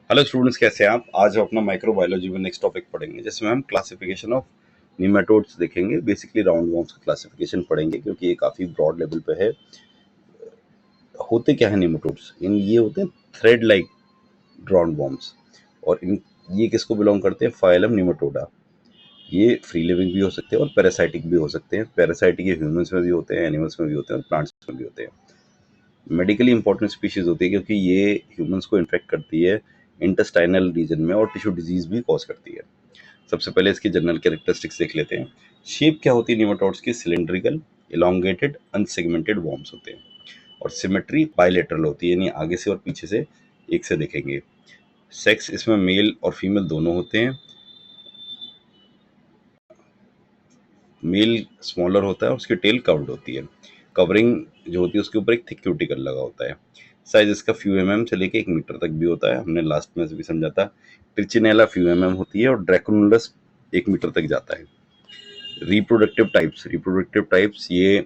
Hello students, कैसे हैं आप। आज हम अपना माइक्रोबायोलॉजी में नेक्स्ट टॉपिक पढ़ेंगे, जिसमें हम क्लासिफिकेशन ऑफ निमेटोड्स देखेंगे। बेसिकली राउंड वॉर्म्स का क्लासिफिकेशन पढ़ेंगे, क्योंकि ये काफ़ी ब्रॉड लेवल पे है। होते क्या है निमेटोड्स, इन ये होते हैं थ्रेड लाइक राउंड वॉर्म्स। और इन ये किसको बिलोंग करते हैं, फाइलम निमेटोडा। ये फ्री लिविंग भी हो सकते हैं और पैरासाइटिक भी हो सकते हैं। पैरासाइटिक ये ह्यूमंस में भी होते हैं, एनिमल्स में भी होते हैं और प्लांट्स में भी होते हैं। मेडिकली इंपॉर्टेंट स्पीशीज होती है, क्योंकि ये ह्यूमंस को इन्फेक्ट करती है इंटेस्टाइनल रीजन में, और टिश्यू डिजीज भी कॉज करती है। सबसे पहले इसकी जनरल कैरेक्टरिस्टिक्स देख लेते हैं। शेप क्या होती है निमेटोड्स की, सिलेंड्रिकल, इलोंगेटेड, अनसेगमेंटेड वॉर्म्स होते हैं। और सिमेट्री बायलेटरल होती है, यानी आगे से और पीछे से एक से देखेंगे। सेक्स इसमें मेल और फीमेल दोनों होते हैं। मेल स्मॉलर होता है, उसकी टेल कर्व्ड होती है। कवरिंग जो होती है उसके ऊपर एक थिक क्यूटिकल लगा होता है। साइज इसका फ्यू से लेके 1 मीटर तक भी होता है, हमने लास्ट में भी समझा था। ट्रिचिनेला फ्यू होती है और ड्रैकुलस 1 मीटर तक जाता है। रिप्रोडक्टिव टाइप्स ये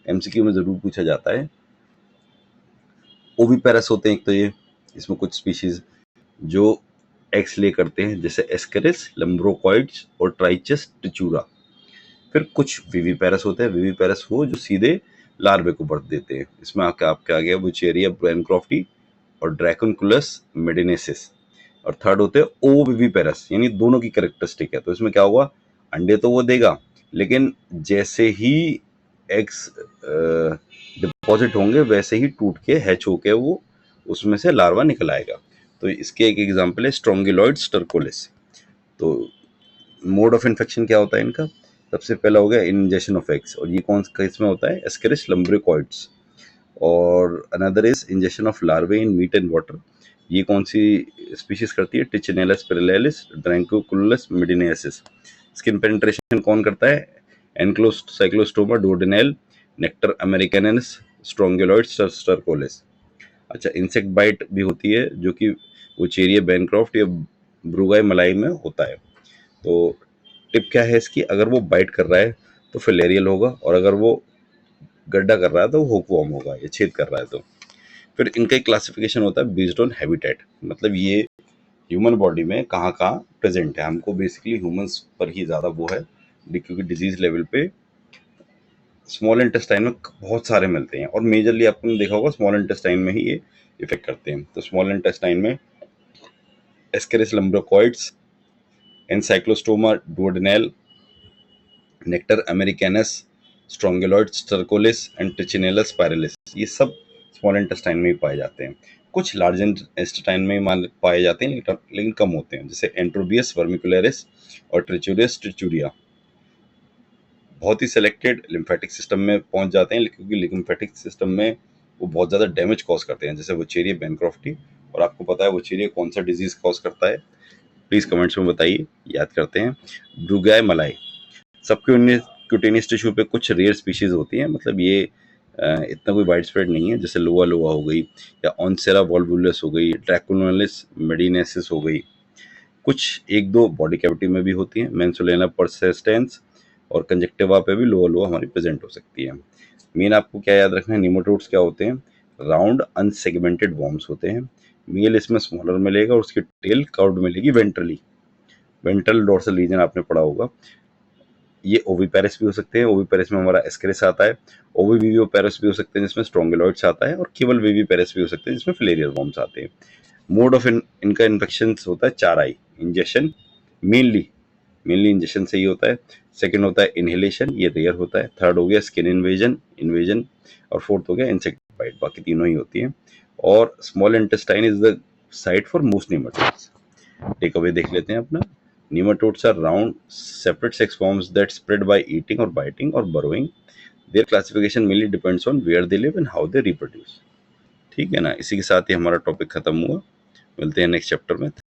एमसीक्यू में जरूर पूछा जाता है। ओविपेरस होते हैं एक तो ये, इसमें कुछ स्पीशीज जो एग्स ले करते हैं, जैसे एस्केरिस, लम्ब्रोकॉइड्स और ट्राइचस टिचूरा। फिर कुछ विविपेरस होते हैं। विविपेरस वो जो सीधे लार्वे को बर्थ देते हैं। इसमें आपके आ गया बुचेरिया ब्रैनक्रॉफ्टी और ड्रैकुनकुलस मेडिनेसिस। और थर्ड होते हैं ओ विविपेरस, यानी दोनों की कैरेक्टरिस्टिक है। तो इसमें क्या हुआ, अंडे तो वो देगा, लेकिन जैसे ही एग्स डिपॉजिट होंगे वैसे ही टूट के हैच होके वो उसमें से लार्वा निकल आएगा। तो इसके एक एग्जांपल है स्ट्रोंगिलॉइड्स टर्कोलिस। तो मोड ऑफ इन्फेक्शन क्या होता है इनका, सबसे पहला हो गया इंजेक्शन ऑफ एग्स, और ये कौन किस में होता है, एस्केरिस लम्ब्रिकॉइड्स। और another is injection of larvae in meat and water. ये कौन सी स्पीशीज करती है, टिचिनेला स्पिरिलेलिस, ड्रैंकुकुलस मेडिनेसिस। स्किन पेनिट्रेशन कौन करता है, एनक्लोस्ट साइक्लोस्टोमा डोडेनेल, नेक्टर अमेरिकनस, स्ट्रोंगेलॉइड्स स्टरकोलिस। अच्छा, इंसेक्ट बाइट भी होती है, जो कि वुचेरिया बैनक्रॉफ्ट या ब्रूगाई मलाई में होता है। तो टिप क्या है इसकी, अगर वो बाइट कर रहा है तो फिलेरियल होगा, और अगर वो गड्ढा कर रहा है तो हुकवॉर्म होगा, ये छेद कर रहा है तो। फिर इनका एक क्लासिफिकेशन होता है बेस्ड ऑन हैबिटेट, मतलब ये ह्यूमन बॉडी में कहाँ कहाँ प्रेजेंट है। हमको बेसिकली ह्यूमंस पर ही ज़्यादा वो है, क्योंकि डिजीज लेवल पे स्मॉल इंटेस्टाइन में बहुत सारे मिलते हैं, और मेजरली आपने देखा होगा स्मॉल इंटेस्टाइन में ही ये इफेक्ट करते हैं। तो स्मॉल इंटेस्टाइन में Ascaris lumbricoides, Ancylostoma duodenale, Necator americanus, Strongyloides stercoralis and Trichinella spiralis, ये सब स्मॉल इंटेस्टाइन में ही पाए जाते हैं। कुछ लार्ज इंटेस्टाइन में पाए जाते हैं, लेकिन कम होते हैं, जैसे एंट्रोबियस वर्मिकुलरिस और ट्रिचुरियस ट्रिचुरिया। बहुत ही सिलेक्टेड लिम्फेटिक सिस्टम में पहुंच जाते हैं, क्योंकि लिम्फेटिक सिस्टम में वो बहुत ज़्यादा डैमेज कॉज करते हैं, जैसे वुचेरिया बैनक्रॉफ्टी। और आपको पता है वुचेरिया कौन सा डिजीज कॉज करता है, प्लीज़ कमेंट्स में बताइए, याद करते हैं। ब्रूगाई मलाई। सबके क्यूटेनियस टिश्यू पे कुछ रेयर स्पीशीज होती हैं, मतलब ये इतना कोई वाइड स्प्रेड नहीं है, जैसे लोआ लोआ हो गई, या ऑनसेरा वॉल्वुलस हो गई, ड्रैकुलोनिस मेडिनेसिस हो गई। कुछ एक दो बॉडी कैविटी में भी होती हैं, मेंसुलेना परसिस्टेंस और कंजक्टिवा पे भी लोआ लोआ हमारी प्रेजेंट हो सकती है। मेन आपको क्या याद रखना है, निमोटोड्स क्या होते हैं, राउंड अनसेगमेंटेड वॉर्म्स होते हैं। मेल इसमें स्मॉलर मिलेगा और उसकी टेल कर्व्ड मिलेगी वेंट्रली। वेंट्रल डोर्सल रीजन आपने पढ़ा होगा। ये ओविपेरस भी हो सकते हैं, ओविपेरस में हमारा एस्केरिस आता है। ओविविविपेरस भी हो सकते हैं, जिसमें स्ट्रोंगेलॉइड्स आता है। और केवल विविपेरस भी हो सकते हैं, जिसमें फिलेरियल वॉर्म्स आते हैं। मोड ऑफ इनका इन्फेक्शन होता है 4 आई। इंजेक्शन, मेनली इंजेक्शन से ही होता है। सेकंड होता है इनहेलेशन, ये रेयर होता है। थर्ड हो गया स्किन इन्वेजन। और फोर्थ हो गया इंसेक्ट बाइट, बाकी तीनों ही होती हैं। और small intestine is the site for most nematodes. Take away देख लेते हैं अपना। Nematodes are round, separate sex forms that spread by eating or biting or burrowing. Their classification mainly depends on where they live and how they reproduce. ठीक है ना, इसी के साथ ही हमारा टॉपिक खत्म हुआ। मिलते हैं नेक्स्ट चैप्टर में।